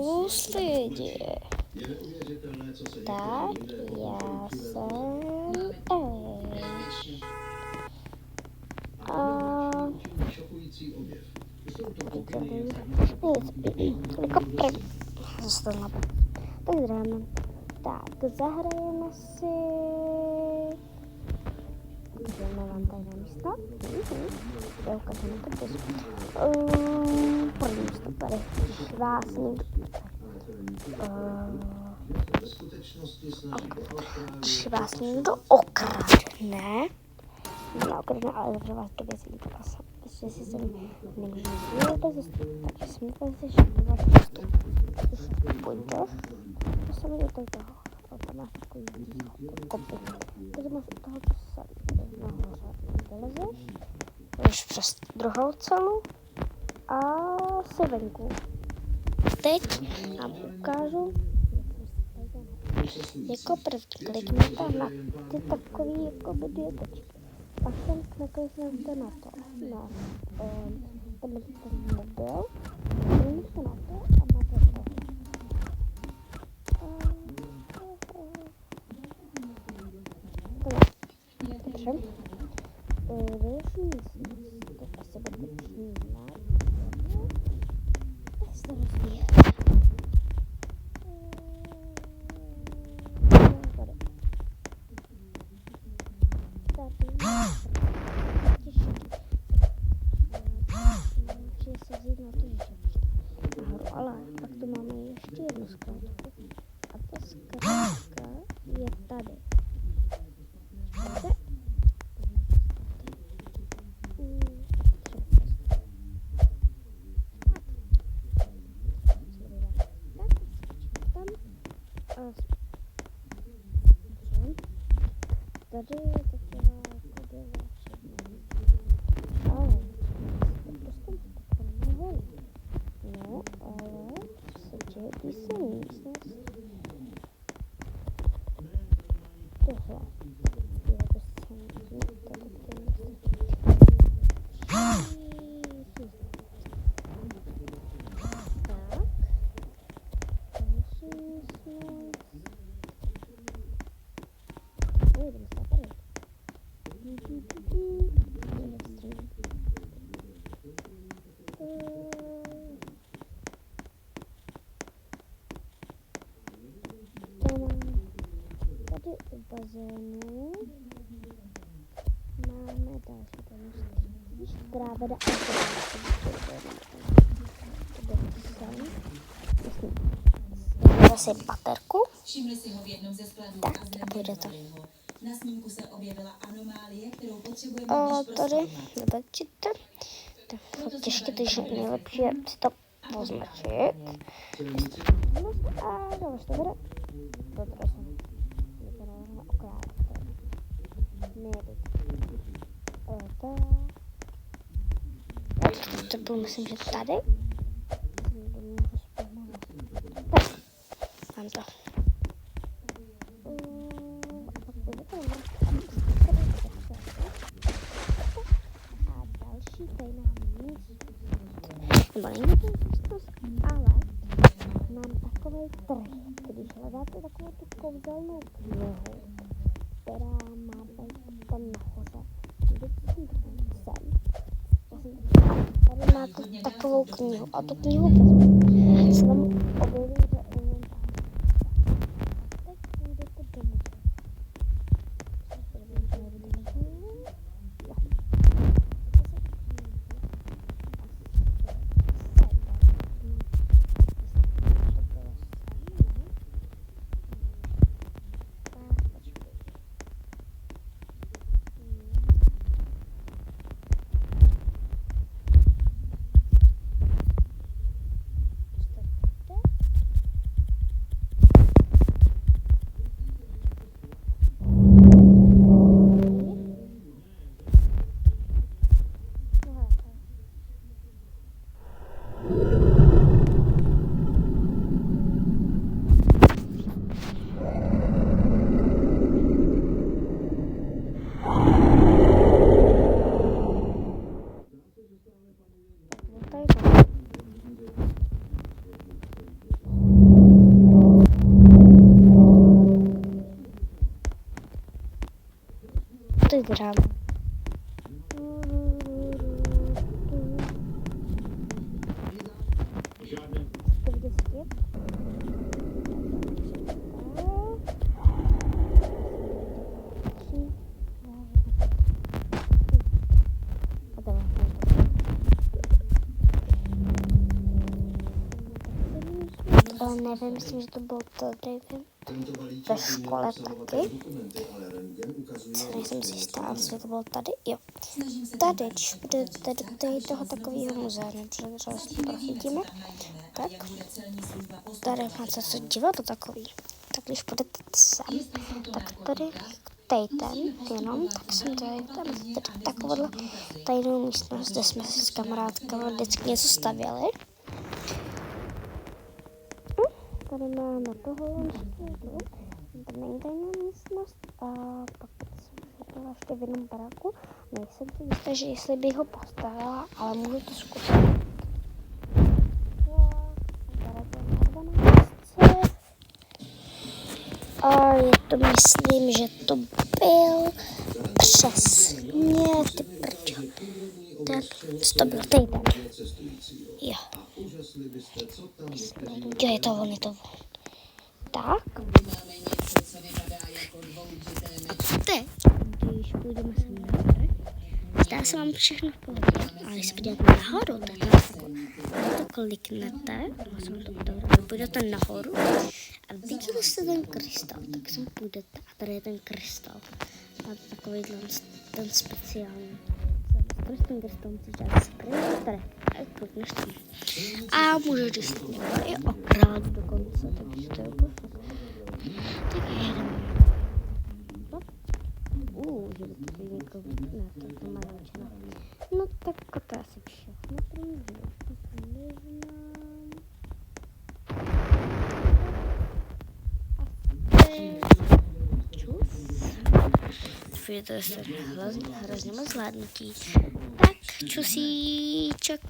Čus lidi. Tak, já jsem Eliš. A... Helikopter. Tak jdeme. Tak, zahrajeme si... Ukážeme vám tady místo. Já ukážeme to kus. První místo tady. Když vás někdo okradne, ale dobře vás to věcí vypasa. Protože si sem nemůžu zjistit, takže si můžete si šakovat postup. Pojďte, to se mi do toho. Tam máš takový kopy. Takže máš u toho posadit nahoře. Vylezeš, jdeš přes druhou celu a si venku. Teď vám ukážu, jako první klikněte na ty takový jako dietečky. Pak sem klikněte na to, na ten mobil, klikněte na to a máte to. Dobře. Další místnost, to asi bude vnímat. Tak se to rozvíjí. Ale pak tu máme ještě jednu zkrátku. A ta zkrátka je tady. Tady je taková jako ale prostě to nevolí. No, ale se děje písemní místnost. Tohle je to samotné, tady to tady u bazénu máme další pomoc, která vede zase baterku. Tak, a půjde to. Na snímku se objevila anomálie, kterou potřebujeme tady natačíte. Tak těžké, takže nejlepší je si to označit. A dobře, to bude. Dobře, jsem vypadala okrát. To bylo, myslím, že tady. Mám to. A další tady nám nebo není to místnost, ale mám takový trik, když hledáte takovou tu kouzelnou knihu, která má být tam nahoře. Vždycky sem. Tady máte takovou knihu a tu knihu vezmu. Se vám objeví, že umím tak. Teď půjdete domů. hrám. To vidět svět? Nevím, myslím, že to bylo tady ve škole taky. Nejsem si jistá, ale to bylo tady, jo. Tady, když budete do toho takového muzea, protože třeba si to prochytíme, tak tady máte co divadlo takový. Tak když budete sem, tak tady jenom, tak jsem tady takovouhle tajnou místnost, kde jsme si s kamarádkama vždycky něco stavěli. Tady máme tohle, tady není tajná místnost a pak jsem byla ještě v jednom baráku. Nejsem si jistá, že jestli bych ho postavila, ale můžu to zkusit. A je to, myslím, že to byl přesně ty prčo. To byl týden. Jo. Jo, je to on, Tak. Teď, když půjdeme sem nahoru, zdá se vám všechno v pohodě, ale když se podíváte nahoru, tak to kliknete, půjdete nahoru a viděli jste ten krystal, tak sem půjdete a tady je ten krystal. A takový ten speciální. Ten krystal musíš dát spray, tady, a klikneš tam. A můžeš dostat i okrát dokonce, takže to je úplně fakt. Tak jedeme. Že by to bylo někoho, ne, to má naučeno. No tak to je asi všechno. Čus. To je hrozně moc zvládnutí. Tak, čusíček.